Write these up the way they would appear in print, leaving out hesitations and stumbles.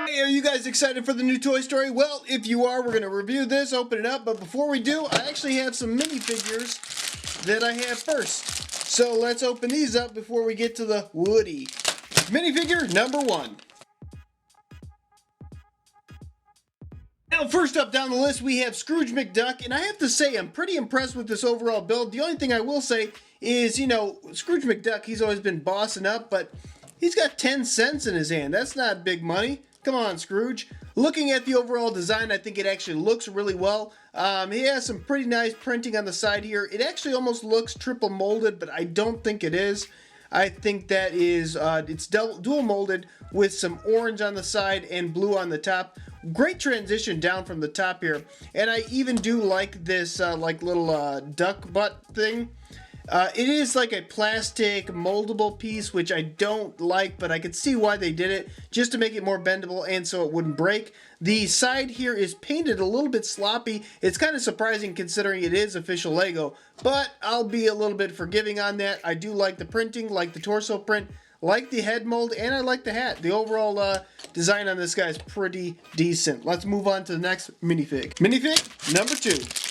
Hey, are you guys excited for the new Toy Story? Well, if you are, we're going to review this, open it up, but before we do, I actually have some minifigures that I have first. So let's open these up before we get to the Woody. Minifigure number 1. Now, first up down the list, we have Scrooge McDuck, and I have to say, I'm pretty impressed with this overall build. The only thing I will say is, you know, Scrooge McDuck, he's always been bossing up, but he's got 10 cents in his hand. That's not big money. Come on, Scrooge. Looking at the overall design, I think it actually looks really well. He has some pretty nice printing on the side here. It actually almost looks triple molded, but I don't think it is. I think that is, it's dual molded with some orange on the side and blue on the top. Great transition down from the top here. And I even do like this like little duck butt thing. It is like a plastic moldable piece, which I don't like, but I could see why they did it, just to make it more bendable and so it wouldn't break. The side here is painted a little bit sloppy. It's kind of surprising considering it is official Lego, but I'll be a little bit forgiving on that. I do like the printing, like the torso print, like the head mold, and I like the hat. The overall design on this guy is pretty decent. Let's move on to the next minifig. Minifig number 2.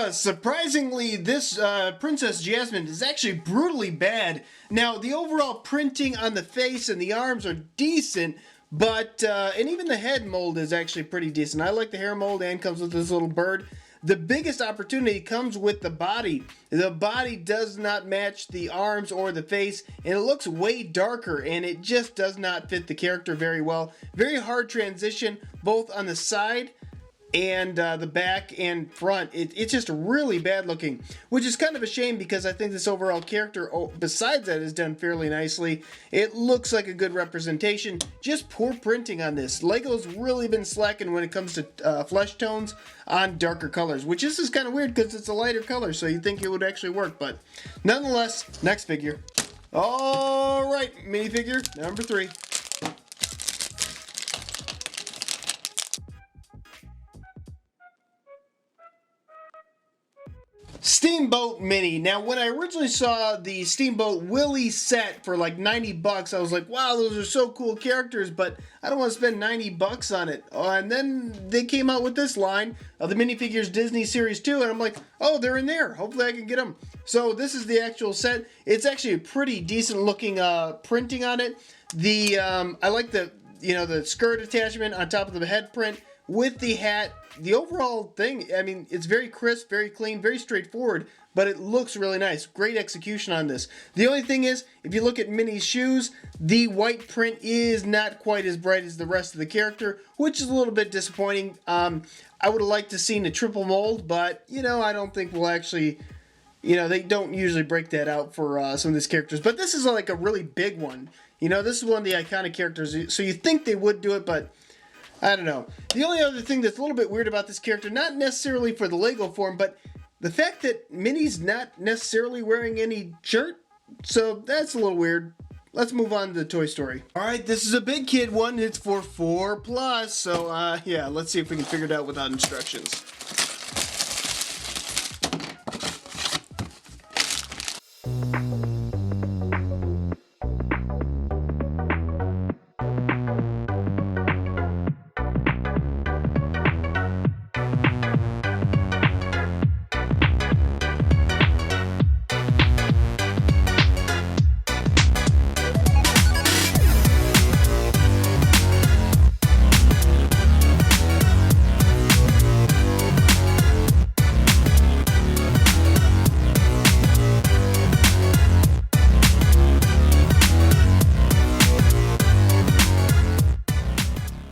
Surprisingly, this Princess Jasmine is actually brutally bad. Now, the overall printing on the face and the arms are decent, but, and even the head mold is actually pretty decent. I like the hair mold and comes with this little bird. The biggest opportunity comes with the body. The body does not match the arms or the face, and it looks way darker, and it just does not fit the character very well. Very hard transition, both on the side and the back and front. It's just really bad looking, which is kind of a shame because I think this overall character, besides that, is done fairly nicely. It looks like a good representation, just poor printing on this. Lego's really been slacking when it comes to flesh tones on darker colors, which is kind of weird because it's a lighter color, so you'd think it would actually work, but nonetheless, next figure. All right, minifigure number 3. Steamboat Minnie. Now, when I originally saw the Steamboat Willie set for like 90 bucks, I was like, wow, those are so cool characters, but I don't want to spend 90 bucks on it. And then they came out with this line of the Minifigures Disney Series 2, and I'm like, oh, they're in there. Hopefully I can get them. So this is the actual set. It's actually a pretty decent looking printing on it. I like the, you know, the skirt attachment on top of the head print with the hat. The overall thing, I mean, it's very crisp, very clean, very straightforward, but it looks really nice. Great execution on this. The only thing is, if you look at Minnie's shoes, the white print is not quite as bright as the rest of the character, which is a little bit disappointing. I would have liked to seen a triple mold, but, you know, I don't think we'll actually, you know, they don't usually break that out for some of these characters. But this is like a really big one. You know, this is one of the iconic characters, so you think they would do it, but I don't know. The only other thing that's a little bit weird about this character, not necessarily for the Lego form, but the fact that Minnie's not necessarily wearing any shirt, so that's a little weird. Let's move on to Toy Story. Alright, this is a big kid one. It's for 4+, so yeah, let's see if we can figure it out without instructions.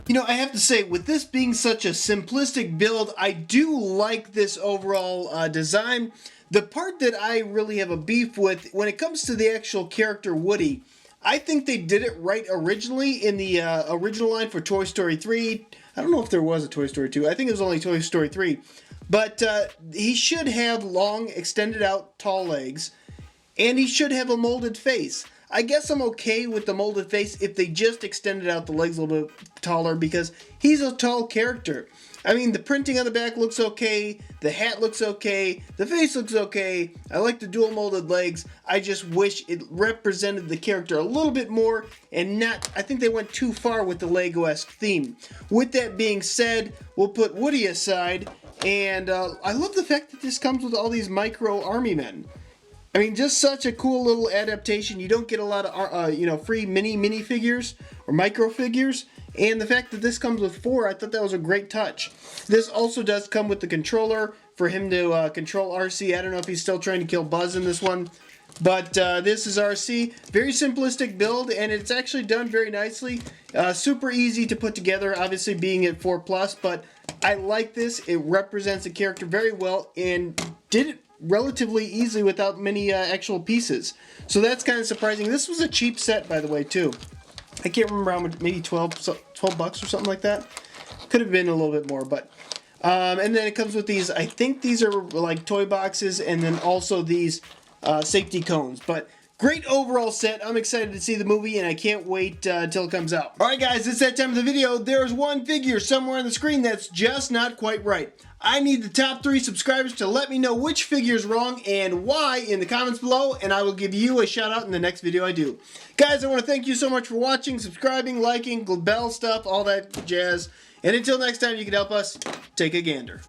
You know, I have to say, with this being such a simplistic build, I do like this overall design. The part that I really have a beef with, when it comes to the actual character Woody, I think they did it right originally in the original line for Toy Story 3. I don't know if there was a Toy Story 2. I think it was only Toy Story 3. But he should have long, extended out, tall legs. And he should have a molded face. I guess I'm okay with the molded face if they just extended out the legs a little bit taller, because he's a tall character. I mean, the printing on the back looks okay, the hat looks okay, the face looks okay. I like the dual molded legs. I just wish it represented the character a little bit more, and not, I think they went too far with the Lego-esque theme. With that being said, we'll put Woody aside, and I love the fact that this comes with all these micro army men. I mean, just such a cool little adaptation. You don't get a lot of, free minifigures or micro figures. And the fact that this comes with 4, I thought that was a great touch. This also does come with the controller for him to control RC. I don't know if he's still trying to kill Buzz in this one. But this is RC. Very simplistic build, and it's actually done very nicely. Super easy to put together, obviously being at 4+, but I like this. It represents the character very well and did it relatively easily without many actual pieces. So that's kind of surprising. This was a cheap set, by the way, too. I can't remember how much, maybe 12 bucks or something like that. Could have been a little bit more, but and then it comes with these, I think these are like toy boxes, and then also these safety cones. But great overall set. I'm excited to see the movie, and I can't wait till it comes out. Alright guys, it's that time of the video. There's one figure somewhere on the screen that's just not quite right. I need the top 3 subscribers to let me know which figure is wrong and why in the comments below, and I will give you a shout out in the next video I do. Guys, I want to thank you so much for watching, subscribing, liking, bell stuff, all that jazz. And until next time, you can help us take a gander.